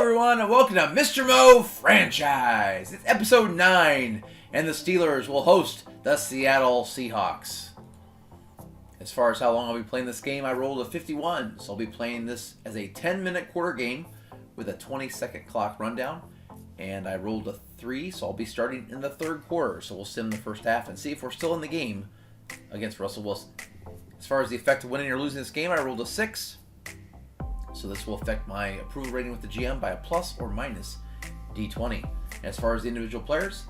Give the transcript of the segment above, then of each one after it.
everyone, and welcome to Mr. Mo Franchise. It's episode 9, and the Steelers will host the Seattle Seahawks. As far as how long I'll be playing this game, I rolled a 51, so I'll be playing this as a 10-minute quarter game with a 20-second clock rundown. And I rolled a 3, so I'll be starting in the third quarter. So we'll sim the first half and see if we're still in the game against Russell Wilson. As far as the effect of winning or losing this game, I rolled a 6. So this will affect my approval rating with the GM by a plus or minus D20. As far as the individual players,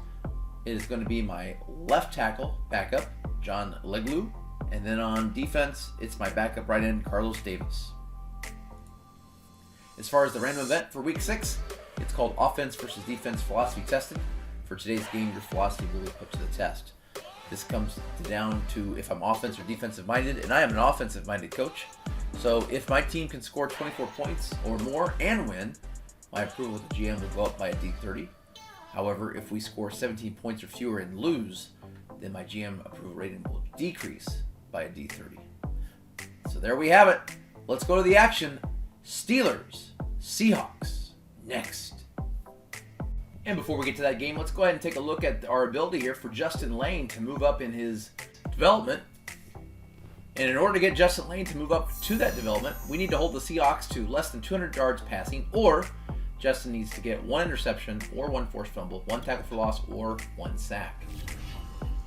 it is going to be my left tackle backup, John Leglu. And then on defense, it's my backup right end, Carlos Davis. As far as the random event for week 6, it's called Offense versus Defense Philosophy Tested. For today's game, your philosophy will be put to the test. This comes down to if I'm offense or defensive minded, and I am an offensive minded coach. So if my team can score 24 points or more and win, my approval with the GM will go up by a D30. However, if we score 17 points or fewer and lose, then my GM approval rating will decrease by a D30. So there we have it. Let's go to the action. Steelers, Seahawks, next. And before we get to that game, let's go ahead and take a look at our ability here for Justin Lane to move up in his development. And in order to get Justin Lane to move up to that development, we need to hold the Seahawks to less than 200 yards passing, or Justin needs to get 1 interception or 1 forced fumble, 1 tackle for loss, or 1 sack.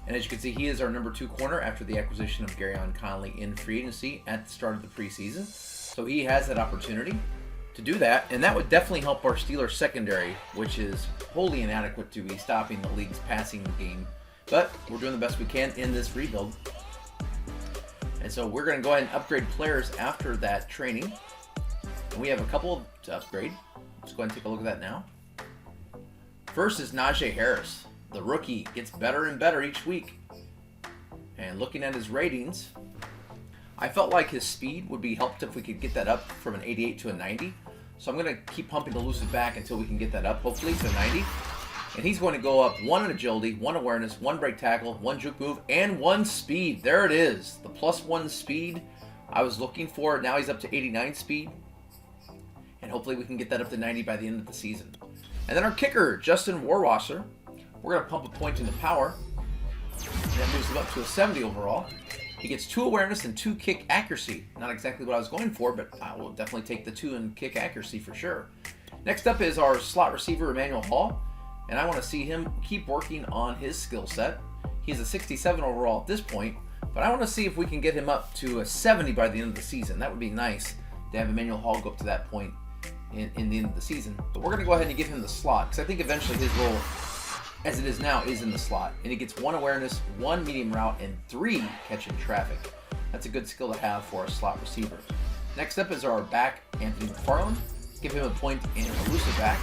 And as you can see, he is our number 2 corner after the acquisition of Garyon Conley in free agency at the start of the preseason. So he has that opportunity to do that, and that would definitely help our Steelers secondary, which is wholly inadequate to be stopping the league's passing game. But we're doing the best we can in this rebuild. And so we're going to go ahead and upgrade players after that training. And we have a couple to upgrade. Let's go ahead and take a look at that now. First is Najee Harris. The rookie gets better and better each week. And looking at his ratings, I felt like his speed would be helped if we could get that up from an 88 to a 90. So I'm going to keep pumping the elusive back until we can get that up, hopefully, to a 90. And he's going to go up 1 in agility, 1 awareness, 1 break tackle, 1 juke move, and 1 speed. There it is. The +1 speed I was looking for. Now he's up to 89 speed. And hopefully we can get that up to 90 by the end of the season. And then our kicker, Justin Warwasser. We're going to pump a point into power. And that moves him up to a 70 overall. He gets 2 awareness and 2 kick accuracy. Not exactly what I was going for, but I will definitely take the 2 in kick accuracy for sure. Next up is our slot receiver, Emmanuel Hall. And I want to see him keep working on his skill set. He's a 67 overall at this point, but I want to see if we can get him up to a 70 by the end of the season. That would be nice to have Emmanuel Hall go up to that point in the end of the season. But we're going to go ahead and give him the slot, because I think eventually his role, as it is now, is in the slot. And he gets 1 awareness, 1 medium route, and 3 catching traffic. That's a good skill to have for a slot receiver. Next up is our back, Anthony McFarland. Give him a point in elusive back.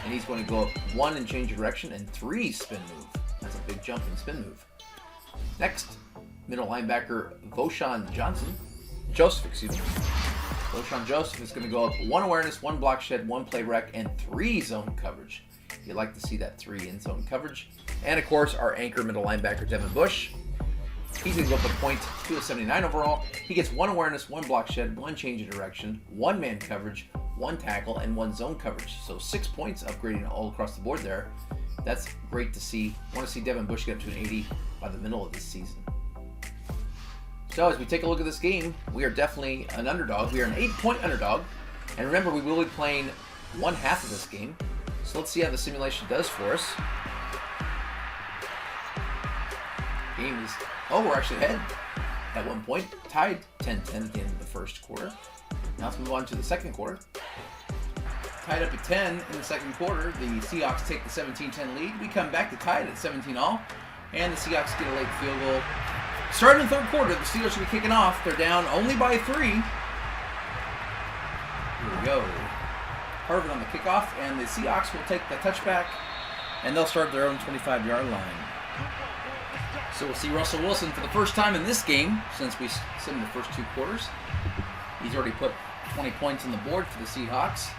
And he's going to go up 1 in change of direction and 3 spin move. That's a big jump in spin move. Next, middle linebacker Vosean Joseph. Vosean Joseph is going to go up 1 awareness, 1 block shed, 1 play rec, and 3 zone coverage. You'd like to see that 3 in zone coverage. And of course, our anchor middle linebacker Devin Bush. He's going to go up a point to a 79 overall. He gets 1 awareness, 1 block shed, 1 change of direction, 1 man coverage, 1 tackle, and 1 zone coverage. So 6 points upgrading all across the board there. That's great to see. I want to see Devin Bush get up to an 80 by the middle of this season. So as we take a look at this game, we are definitely an underdog. We are an 8-point underdog. And remember, we will be playing 1/2 of this game. So let's see how the simulation does for us. Game is... Oh, we're actually ahead at 1 point. Tied 10-10 at the end of the first quarter. Now let's move on to the second quarter. Tied up at 10 in the second quarter. The Seahawks take the 17-10 lead. We come back to tied at 17-all. And the Seahawks get a late field goal. Starting in the third quarter, the Steelers will be kicking off. They're down only by 3. Here we go. Harvard on the kickoff. And the Seahawks will take the touchback. And they'll start their own 25-yard line. So we'll see Russell Wilson for the first time in this game since we simmed the first 2 quarters. He's already put 20 points on the board for the Seahawks.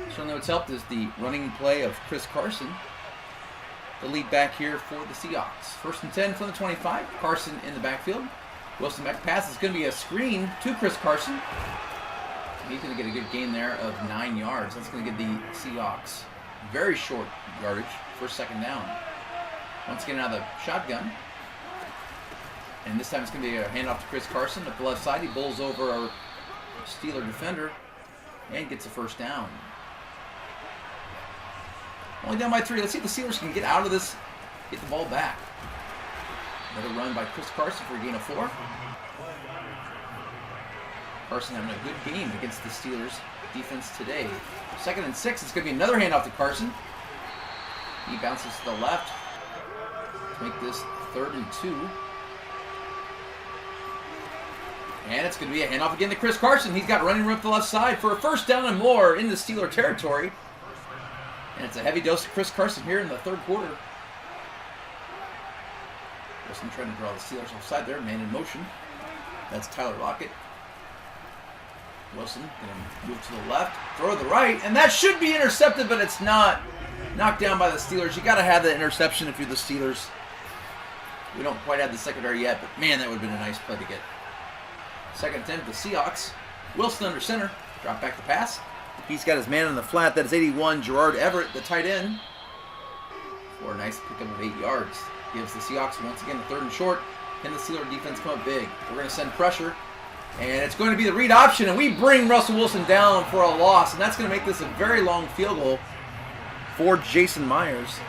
Certainly what's helped is the running play of Chris Carson, the lead back here for the Seahawks. 1st and 10 from the 25. Carson in the backfield. Wilson back pass is going to be a screen to Chris Carson. He's going to get a good gain there of 9 yards. That's going to give the Seahawks very short yardage for second down. Once again, out of the shotgun. And this time it's going to be a handoff to Chris Carson at the left side. He bowls over our Steeler defender and gets a first down. Only down by 3. Let's see if the Steelers can get out of this, get the ball back. Another run by Chris Carson for a gain of 4. Carson having a good game against the Steelers defense today. 2nd and 6. It's going to be another handoff to Carson. He bounces to the left to make this 3rd and 2. And it's going to be a handoff again to Chris Carson. He's got running room up the left side for a first down and more in the Steeler territory. And it's a heavy dose of Chris Carson here in the 3rd quarter. Wilson trying to draw the Steelers offside there. Man in motion. That's Tyler Lockett. Wilson going to move to the left, throw to the right, and that should be intercepted, but it's not. Knocked down by the Steelers. You got to have that interception if you're the Steelers. We don't quite have the secondary yet, but man, that would have been a nice play to get. 2nd attempt, the Seahawks. Wilson under center. Drop back the pass. He's got his man in the flat. That is 81, Gerard Everett, the tight end. For a nice pickup of 8 yards. Gives the Seahawks once again the 3rd and short. Can the Steeler defense come up big? We're going to send pressure. And it's going to be the read option, and we bring Russell Wilson down for a loss, and that's going to make this a very long field goal for Jason Myers.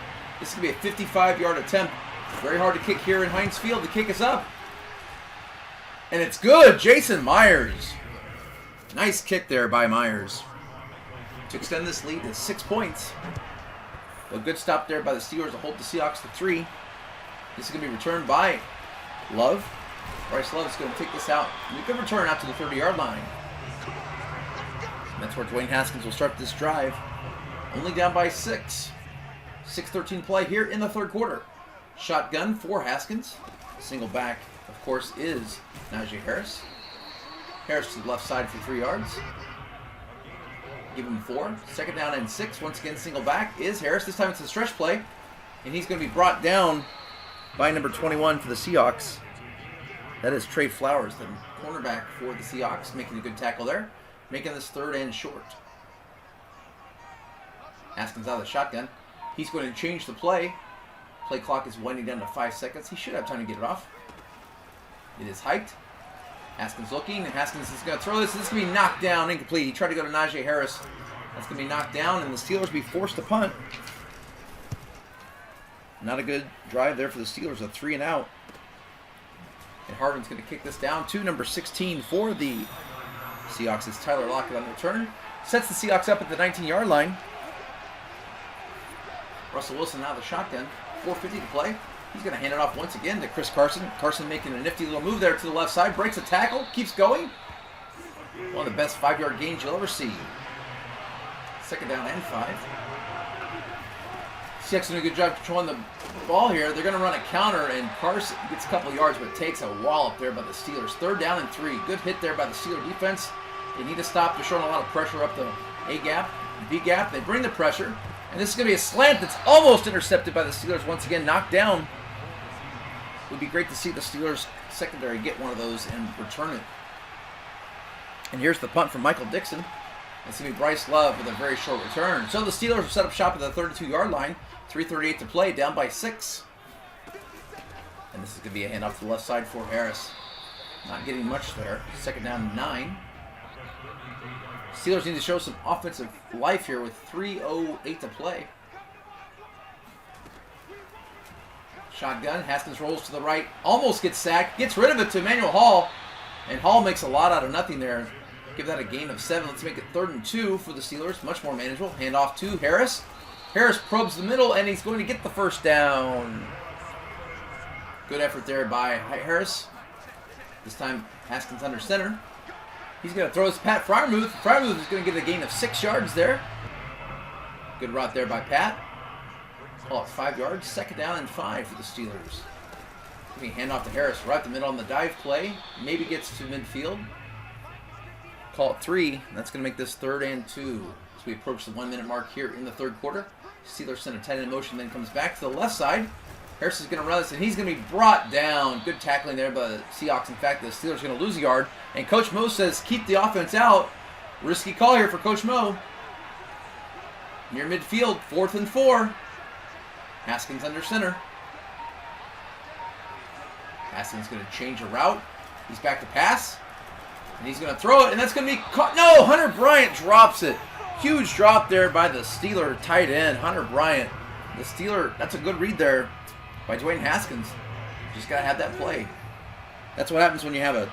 This is going to be a 55-yard attempt. Very hard to kick here in Heinz Field. The kick is up. And it's good. Jason Myers. Nice kick there by Myers to extend this lead to 6 points. A good stop there by the Steelers to hold the Seahawks to 3. This is going to be returned by Love. Bryce Love is going to take this out. And a good return out to the 30-yard line. And that's where Dwayne Haskins will start this drive. Only down by 6. 6:13 play here in the 3rd quarter. Shotgun for Haskins. Single back, of course, is Najee Harris. Harris to the left side for 3 yards. Give him 4. 2nd down and 6. Once again, single back is Harris. This time it's a stretch play. And he's going to be brought down by number 21 for the Seahawks. That is Trey Flowers, the cornerback for the Seahawks, making a good tackle there. Making this 3rd and short. Haskins out of the shotgun. He's going to change the play. Play clock is winding down to 5 seconds. He should have time to get it off. It is hiked. Haskins looking, and Haskins is going to throw this. This is going to be knocked down, incomplete. He tried to go to Najee Harris. That's going to be knocked down, and the Steelers will be forced to punt. Not a good drive there for the Steelers. A 3 and out. And Harvin's going to kick this down to number 16 for the Seahawks. It's Tyler Lockett on the return. Sets the Seahawks up at the 19-yard line. Russell Wilson out of the shotgun. 4:50 to play. He's going to hand it off once again to Chris Carson. Carson making a nifty little move there to the left side. Breaks a tackle. Keeps going. One of the best 5-yard gains you'll ever see. 2nd down and 5. Seahawks doing a good job controlling the ball here. They're going to run a counter, and Carson gets a couple of yards, but takes a wallop there by the Steelers. 3rd down and 3. Good hit there by the Steeler defense. They need to stop. They're showing a lot of pressure up the A-gap, B-gap. They bring the pressure, and this is going to be a slant that's almost intercepted by the Steelers. Once again, knocked down. It would be great to see the Steelers secondary get one of those and return it. And here's the punt from Michael Dixon. It's going to be Bryce Love with a very short return. So the Steelers will set up shop at the 32-yard line. 3:38 to play, down by 6. And this is going to be a handoff to the left side for Harris. Not getting much there. 2nd down and 9. Steelers need to show some offensive life here with 3:08 to play. Shotgun. Haskins rolls to the right. Almost gets sacked. Gets rid of it to Emmanuel Hall. And Hall makes a lot out of nothing there. Give that a gain of 7. Let's make it 3rd and 2 for the Steelers. Much more manageable. Hand off to Harris. Harris probes the middle, and he's going to get the first down. Good effort there by Harris. This time, Haskins under center. He's going to throw his Pat Freiermuth. Freiermuth is going to get a gain of 6 yards there. Good route there by Pat. Call it 5 yards. 2nd down and 5 for the Steelers. Give me a handoff to Harris right the middle on the dive play. Maybe gets to midfield. Call it 3. That's going to make this 3rd and 2. As we approach the 1-minute mark here in the 3rd quarter. Steelers send a tight end in motion, then comes back to the left side. Harris is going to run this, and he's going to be brought down. Good tackling there by the Seahawks. In fact, the Steelers are going to lose a yard. And Coach Mo says, keep the offense out. Risky call here for Coach Mo. Near midfield, 4th and 4. Haskins under center. Haskins going to change a route. He's back to pass. And he's going to throw it, and that's going to be caught. No, Hunter Bryant drops it. Huge drop there by the Steeler tight end, Hunter Bryant. The Steeler, that's a good read there by Dwayne Haskins. Just got to have that play. That's what happens when you have a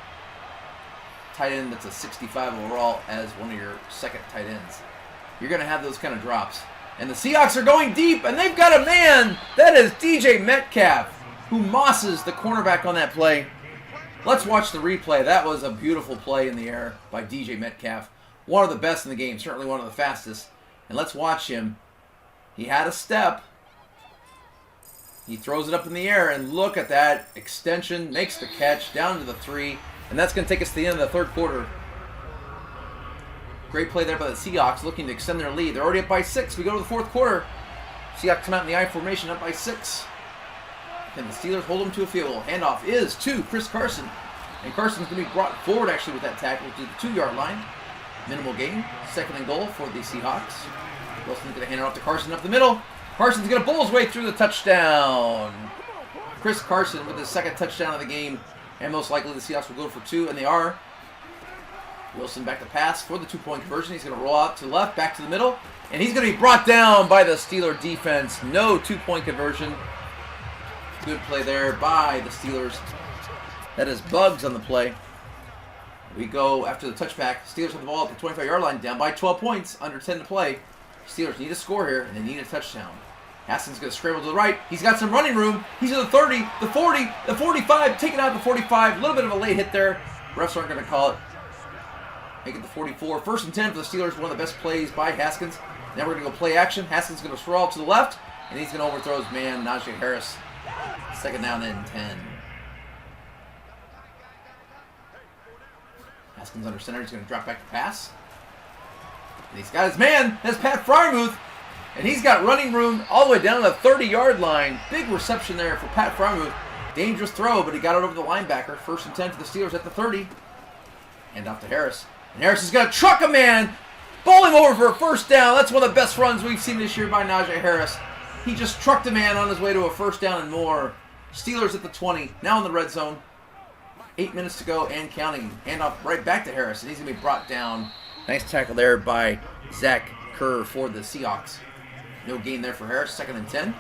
tight end that's a 65 overall as one of your second tight ends. You're going to have those kind of drops. And the Seahawks are going deep, and they've got a man. That is DJ Metcalf, who mosses the cornerback on that play. Let's watch the replay. That was a beautiful play in the air by DJ Metcalf. One of the best in the game, certainly one of the fastest. And let's watch him. He had a step. He throws it up in the air, and look at that extension. Makes the catch down to the 3. And that's going to take us to the end of the third quarter. Great play there by the Seahawks, looking to extend their lead. They're already up by 6. We go to the fourth quarter. Seahawks come out in the I formation, up by 6. And the Steelers hold them to a field goal. Handoff is to Chris Carson. And Carson's going to be brought forward, actually, with that tackle to the 2-yard line. Minimal gain. 2nd and goal for the Seahawks. Wilson's going to hand it off to Carson up the middle. Carson's going to bull his way through the touchdown. Chris Carson with his 2nd touchdown of the game. And most likely the Seahawks will go for 2, and they are. Wilson back to pass for the 2-point conversion. He's going to roll out to the left, back to the middle. And he's going to be brought down by the Steeler defense. No 2-point conversion. Good play there by the Steelers. That is Bugs on the play. We go after the touchback. Steelers have the ball at the 25-yard line, down by 12 points, under 10 to play. Steelers need a score here, and they need a touchdown. Haskins going to scramble to the right. He's got some running room. He's at the 30, the 40, the 45, taking out the 45. A little bit of a late hit there. Refs aren't going to call it. Make it the 44. 1st and 10 for the Steelers. One of the best plays by Haskins. Now we're going to go play action. Haskins going to throw out to the left, and he's going to overthrow his man, Najee Harris. 2nd down and 10. Haskins under center. He's going to drop back to pass. And he's got his man. That's Pat Freiermuth. And he's got running room all the way down to the 30-yard line. Big reception there for Pat Freiermuth. Dangerous throw, but he got it over the linebacker. 1st and 10 for the Steelers at the 30. Hand off to Harris. And Harris is going to truck a man. Bowl him over for a 1st down. That's one of the best runs we've seen this year by Najee Harris. He just trucked a man on his way to a 1st down and more. Steelers at the 20. Now in the red zone. 8 minutes to go and counting. Hand off right back to Harris. And he's going to be brought down. Nice tackle there by Zach Kerr for the Seahawks. No gain there for Harris. 2nd and 10.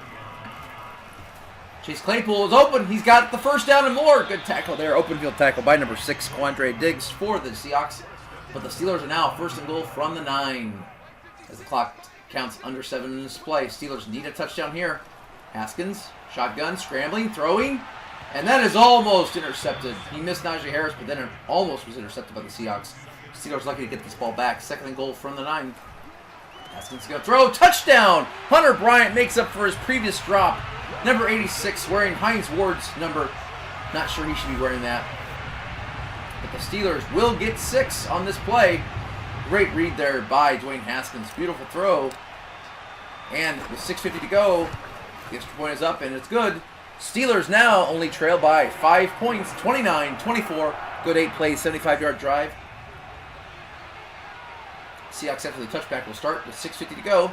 Chase Claypool is open. He's got the 1st down and more. Good tackle there. Open field tackle by number 6, Quandre Diggs for the Seahawks. But the Steelers are now 1st and goal from the 9. As the clock counts under 7 in this play. Steelers need a touchdown here. Haskins, shotgun, scrambling, throwing. And that is almost intercepted. He missed Najee Harris, but then it almost was intercepted by the Seahawks. Steelers lucky to get this ball back. 2nd and goal from the 9. Haskins going to throw. Touchdown! Hunter Bryant makes up for his previous drop. Number 86 wearing Hines Ward's number. Not sure he should be wearing that. But the Steelers will get 6 on this play. Great read there by Dwayne Haskins. Beautiful throw. And with 6:50 to go, the extra point is up and it's good. Steelers now only trail by 5 points, 29-24. Good 8 plays, 75-yard drive. Seahawks after the touchback will start with 6:50 to go.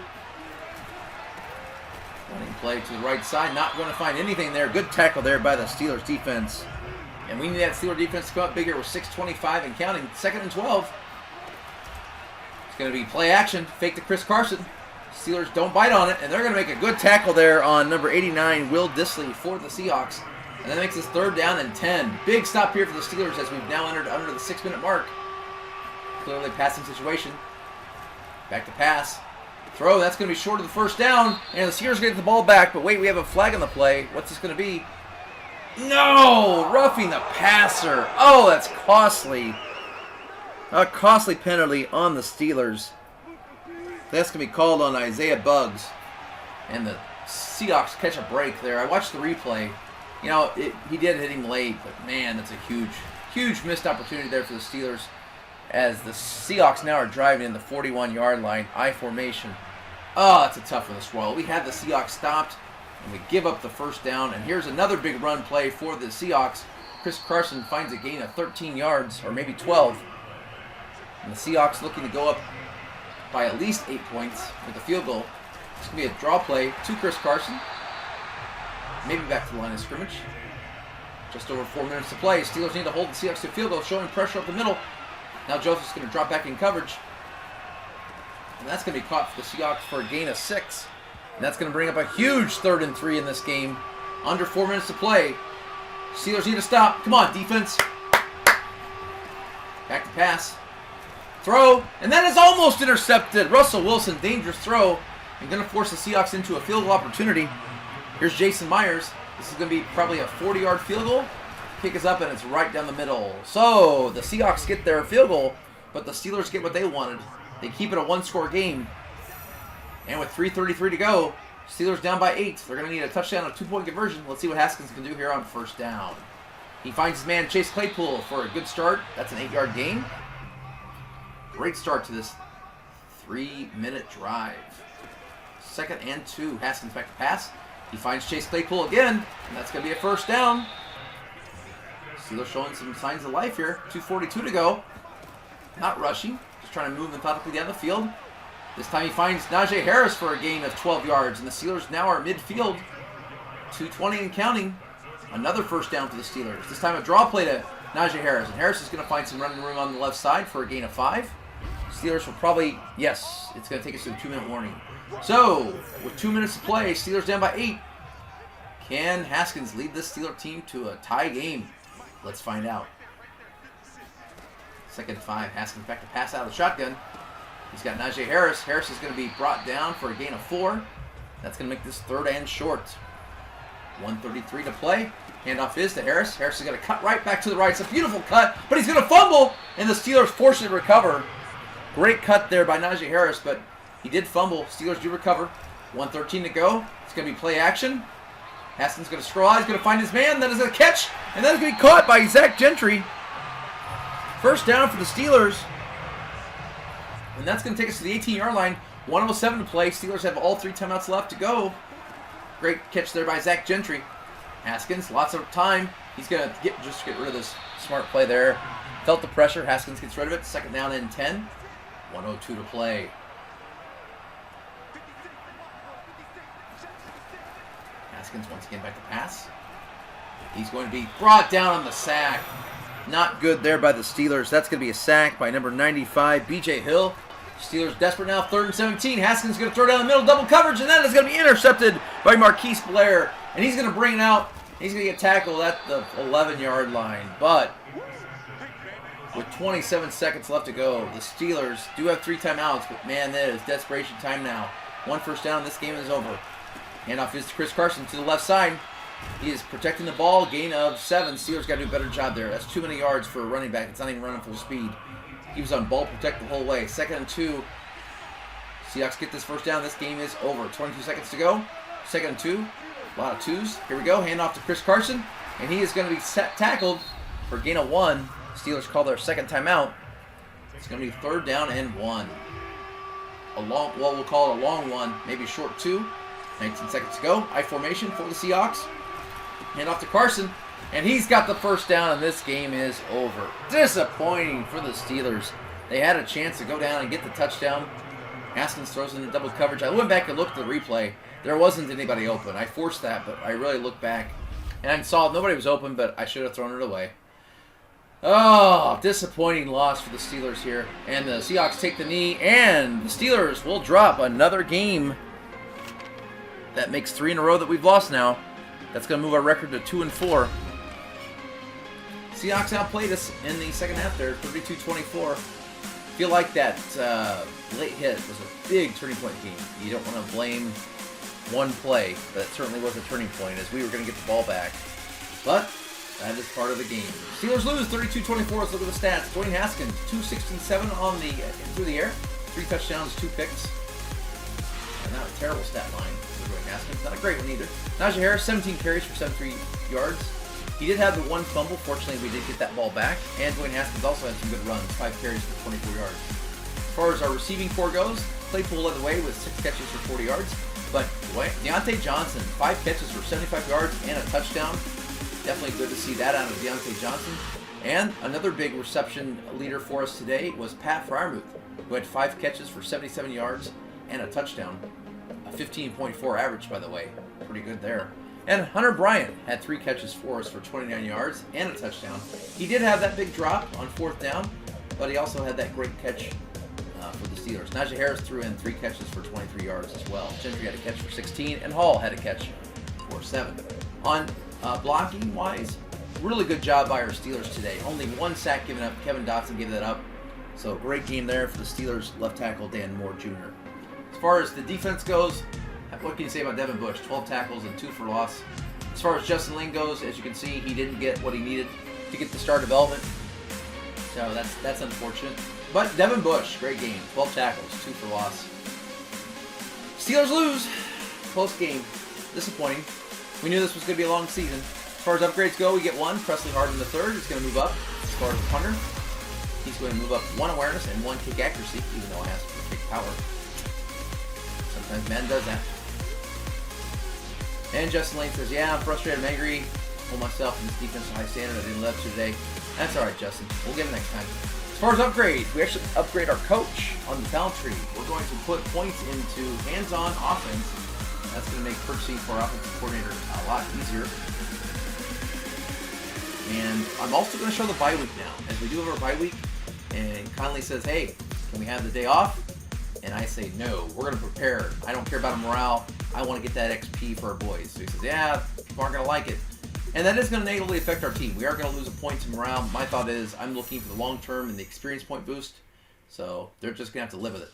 Running play to the right side. Not going to find anything there. Good tackle there by the Steelers defense. And we need that Steelers defense to come up bigger with 6:25 and counting. 2nd and 12. It's going to be play action. Fake to Chris Carson. Steelers don't bite on it. And they're going to make a good tackle there on number 89, Will Dissly for the Seahawks. And that makes us 3rd down and 10. Big stop here for the Steelers as we've now entered under the 6-minute mark. Clearly passing situation. Back to pass. Throw, that's going to be short of the 1st down. And the Steelers get the ball back. But wait, we have a flag on the play. What's this going to be? No! Roughing the passer. Oh, that's costly. A costly penalty on the Steelers. That's going to be called on Isaiah Bugs. And the Seahawks catch a break there. I watched the replay. You know, he did hit him late. But, man, that's a huge, huge missed opportunity there for the Steelers. As the Seahawks now are driving in the 41-yard line, I formation. Oh, that's a tough one to swallow. We had the Seahawks stopped, and we give up the 1st down. And here's another big run play for the Seahawks. Chris Carson finds a gain of 13 yards, or maybe 12. And the Seahawks looking to go up by at least 8 points with the field goal. It's going to be a draw play to Chris Carson. Maybe back to the line of scrimmage. Just over 4 minutes to play. Steelers need to hold the Seahawks to field goal, showing pressure up the middle. Now Joseph's going to drop back in coverage. And that's going to be caught for the Seahawks for a gain of 6. And that's going to bring up a huge 3rd and 3 in this game. Under 4 minutes to play. Steelers need to stop. Come on, defense. Back to pass. Throw. And that is almost intercepted. Russell Wilson, dangerous throw. And going to force the Seahawks into a field goal opportunity. Here's Jason Myers. This is going to be probably a 40-yard field goal. Kick is up, and it's right down the middle. So the Seahawks get their field goal, but the Steelers get what they wanted. They keep it a one-score game. And with 3:33 to go, Steelers down by 8. They're going to need a touchdown and a 2-point conversion. Let's see what Haskins can do here on first down. He finds his man Chase Claypool for a good start. That's an 8-yard gain. Great start to this 3-minute drive. 2nd and 2. Haskins back to pass. He finds Chase Claypool again, and that's going to be a first down. Steelers showing some signs of life here. 2:42 to go. Not rushing, just trying to move methodically down the field. This time he finds Najee Harris for a gain of 12 yards, and the Steelers now are midfield. 2:20 and counting. Another first down for the Steelers. This time a draw play to Najee Harris, and Harris is going to find some running room on the left side for a gain of 5. Steelers will probably, yes, it's going to take us to a 2-minute warning. So, with 2 minutes to play, Steelers down by 8. Can Haskins lead this Steeler team to a tie game? Let's find out. 2nd and 5. Haskins back to pass out of the shotgun. He's got Najee Harris. Harris is going to be brought down for a gain of 4. That's going to make this 3rd and short. 1:33 to play. Handoff is to Harris. Harris is going to cut right back to the right. It's a beautiful cut, but he's going to fumble, and the Steelers force it to recover. Great cut there by Najee Harris, but he did fumble. Steelers do recover. 1:13 to go. It's going to be play action. Haskins going to scroll out. He's going to find his man. That is a catch, and that is going to be caught by Zach Gentry. First down for the Steelers. And that's going to take us to the 18-yard line. 1:07 to play. Steelers have all 3 timeouts left to go. Great catch there by Zach Gentry. Haskins, lots of time. He's going to get rid of this smart play there. Felt the pressure. Haskins gets rid of it. 2nd down and 10. 1:02 to play. Haskins once again back to pass. He's going to be brought down on the sack. Not good there by the Steelers. That's going to be a sack by number 95, B.J. Hill. Steelers desperate now, 3rd and 17. Haskins going to throw down the middle, double coverage, and that is going to be intercepted by Marquise Blair. And he's going to bring it out. He's going to get tackled at the 11-yard line. But with 27 seconds left to go, the Steelers do have 3 timeouts, but man, that is desperation time now. 1 first down, this game is over. Handoff is to Chris Carson to the left side. He is protecting the ball, gain of 7. Steelers got to do a better job there. That's too many yards for a running back. It's not even running full speed. He was on ball protect the whole way. 2nd and 2. Seahawks get this first down. This game is over. 22 seconds to go. 2nd and 2. A lot of 2s. Here we go. Handoff to Chris Carson. And he is going to be tackled for a gain of 1. Steelers call their 2nd timeout. It's going to be 3rd down and 1. We'll call it a long one. Maybe short 2. 19 seconds to go. I formation for the Seahawks. Handoff to Carson. And he's got the first down, and this game is over. Disappointing for the Steelers. They had a chance to go down and get the touchdown. Haskins throws into double coverage. I went back and looked at the replay. There wasn't anybody open. I forced that, but I really looked back. And I saw nobody was open, but I should have thrown it away. Oh, disappointing loss for the Steelers here. And the Seahawks take the knee, and the Steelers will drop another game. That makes 3 in a row that we've lost now. That's going to move our record to 2-4. Seahawks outplayed us in the second half there, 32-24. Feel like that late hit was a big turning point game. You don't want to blame one play, but it certainly was a turning point as we were going to get the ball back. But that is part of the game. Steelers lose 32-24. Let's look at the stats. Dwayne Haskins, 267 on the through the air, 3 touchdowns, 2 picks. And not a terrible stat line for Dwayne Haskins. Not a great one either. Najee Harris, 17 carries for 73 yards. He did have the 1 fumble. Fortunately, we did get that ball back. And Dwayne Haskins also had some good runs, 5 carries for 24 yards. As far as our receiving core goes, Claypool led the way with 6 catches for 40 yards. But Deontay Johnson, 5 catches for 75 yards and a touchdown. Definitely good to see that out of Deontay Johnson. And another big reception leader for us today was Pat Fryermuth, who had 5 catches for 77 yards and a touchdown. A 15.4 average, by the way. Pretty good there. And Hunter Bryant had 3 catches for us for 29 yards and a touchdown. He did have that big drop on 4th down, but he also had that great catch for the Steelers. Najee Harris threw in 3 catches for 23 yards as well. Gentry had a catch for 16, and Hall had a catch for 7. On blocking-wise, really good job by our Steelers today. Only 1 sack given up. Kevin Dotson gave that up. So great game there for the Steelers left tackle Dan Moore Jr. As far as the defense goes, what can you say about Devin Bush? 12 tackles and 2 for loss. As far as Justin Ling goes, as you can see, he didn't get what he needed to get the star development. So that's unfortunate. But Devin Bush, great game. 12 tackles, 2 for loss. Steelers lose. Close game. Disappointing. We knew this was going to be a long season. As far as upgrades go, we get 1. Presley Harden III is going to move up. As far as the punter, he's going to move up 1 awareness and 1 kick accuracy, even though I asked for kick power. Sometimes Madden does that. And Justin Lane says, yeah, I'm frustrated, I'm angry. Hold myself in this defensive high standard I didn't live up to today. That's all right, Justin. We'll get it next time. As far as upgrades, we actually upgrade our coach on the talent tree. We're going to put points into hands-on offense. That's going to make purchasing for our offensive coordinator a lot easier. And I'm also going to show the bye week now. As we do have our bye week, and Conley says, hey, can we have the day off? And I say, no, we're going to prepare. I don't care about our morale. I want to get that XP for our boys. So he says, yeah, people aren't going to like it. And that is going to negatively affect our team. We are going to lose a point to morale. My thought is I'm looking for the long term and the experience point boost. So they're just going to have to live with it.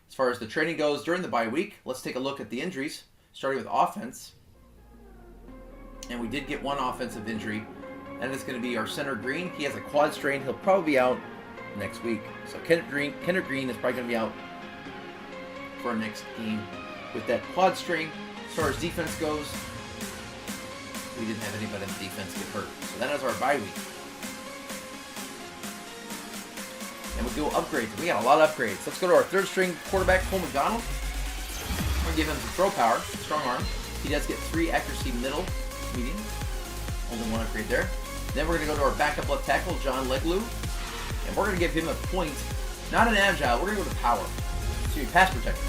As far as the training goes during the bye week, let's take a look at the injuries, starting with offense. And we did get 1 offensive injury. That is going to be our center Green. He has a quad strain. He'll probably be out next week. So Kendrick Green is probably going to be out for our next game with that quad strain. As far as defense goes, we didn't have anybody in the defense get hurt. So that is our bye week. And we go upgrades. We got a lot of upgrades. Let's go to our 3rd string quarterback, Cole McDonald. We're going to give him some throw power, strong arm. He does get 3 accuracy middle, medium. Only 1 upgrade there. Then we're going to go to our backup left tackle, John Leglu. And we're going to give him a point, not an agile, we're going to go to power. Pass protector.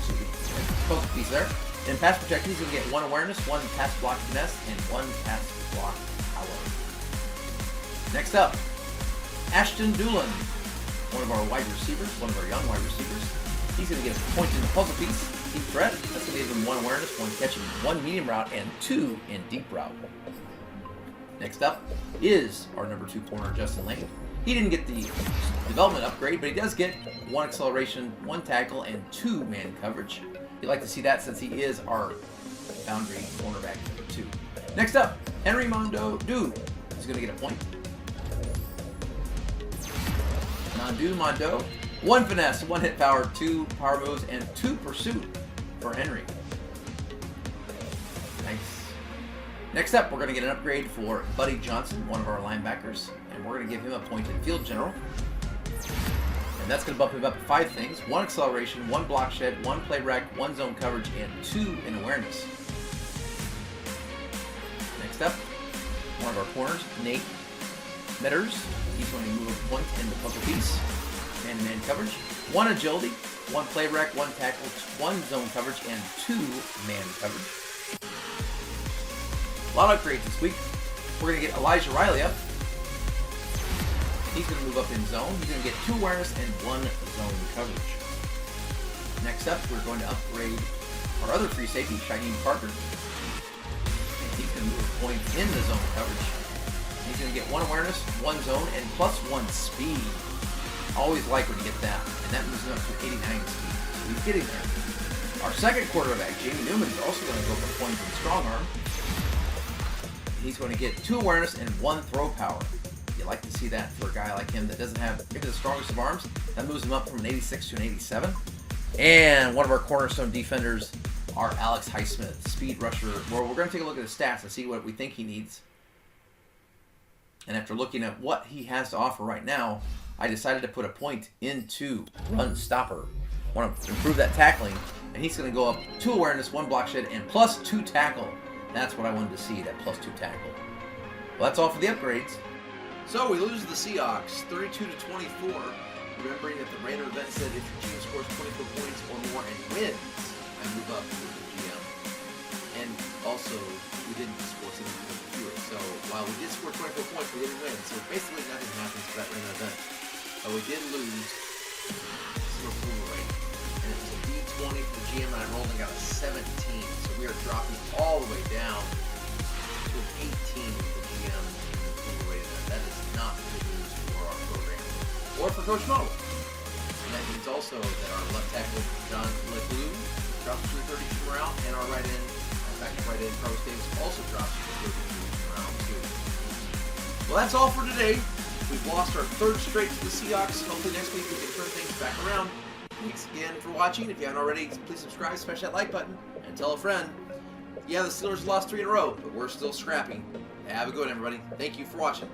Close piece there. In pass protector, he's going to get 1 awareness, 1 pass block finesse, and 1 pass block power. Next up, Ashton Doolin, one of our wide receivers, one of our young wide receivers. He's going to get a point in the puzzle piece, deep threat. That's going to give him 1 awareness, 1 catching, 1 medium route, and 2 in deep route. Next up is our number 2 corner, Justin Lane. He didn't get the development upgrade, but he does get 1 acceleration, 1 tackle, and 2 man coverage. You'd like to see that since he is our boundary cornerback number 2. Next up, Henry Mondo is going to get a point. Mondo, 1 finesse, 1 hit power, 2 power moves, and 2 pursuit for Henry. Nice. Next up, we're going to get an upgrade for Buddy Johnson, one of our linebackers, and we're going to give him a point in field general. And that's going to bump him up to 5 things: 1 acceleration, 1 block shed, 1 play rec, 1 zone coverage, and 2 in awareness. Next up, one of our corners, Nate Metters. He's going to move a point in the puzzle piece and man coverage. 1 agility, 1 play rec, 1 tackle, 1 zone coverage, and 2 man coverage. A lot of upgrades this week. We're going to get Elijah Riley up. He's going to move up in zone. He's going to get 2 awareness and 1 zone coverage. Next up, we're going to upgrade our other free safety, Shaheem Parker. And he's going to move a point in the zone coverage. He's going to get 1 awareness, 1 zone, and plus 1 speed. Always like when you get that. And that moves him up to 89 speed. So he's getting there. Our second quarterback, Jamie Newman, is also going to go for points in strong arm. He's going to get 2 awareness and 1 throw power. You like to see that for a guy like him that doesn't have maybe the strongest of arms. That moves him up from an 86 to an 87. And one of our cornerstone defenders, our Alex Highsmith, speed rusher. Well, we're going to take a look at his stats and see what we think he needs. And after looking at what he has to offer right now, I decided to put a point into run stopper. I want to improve that tackling, and he's going to go up 2 awareness, 1 block shed, and plus 2 tackle. That's what I wanted to see, that plus 2 tackle. Well, that's all for the upgrades. So we lose to the Seahawks, 32-24. Remembering that the random event said if your team scores 24 points or more and wins, I move up to the GM. And also, we didn't score significantly fewer. So while we did score 24 points, we didn't win. So basically nothing happens for that random event. But we did lose some approval rate. And it was a D20 for the GM, and I rolled and got a 17. So we are dropping all the way down to an 18 for the GM. That is not good news for our program or for Coach Mo. And that means also that our left tackle, John LeClue, drops to the 32 morale, and our right end, right end, Carlos Davis, also drops to the 32 morale, too. Well, that's all for today. We've lost our third straight to the Seahawks. Hopefully next week we can turn things back around. Thanks again for watching. If you haven't already, please subscribe, smash that like button, and tell a friend. Yeah, the Steelers lost 3 in a row, but we're still scrapping. Have a good one, everybody. Thank you for watching.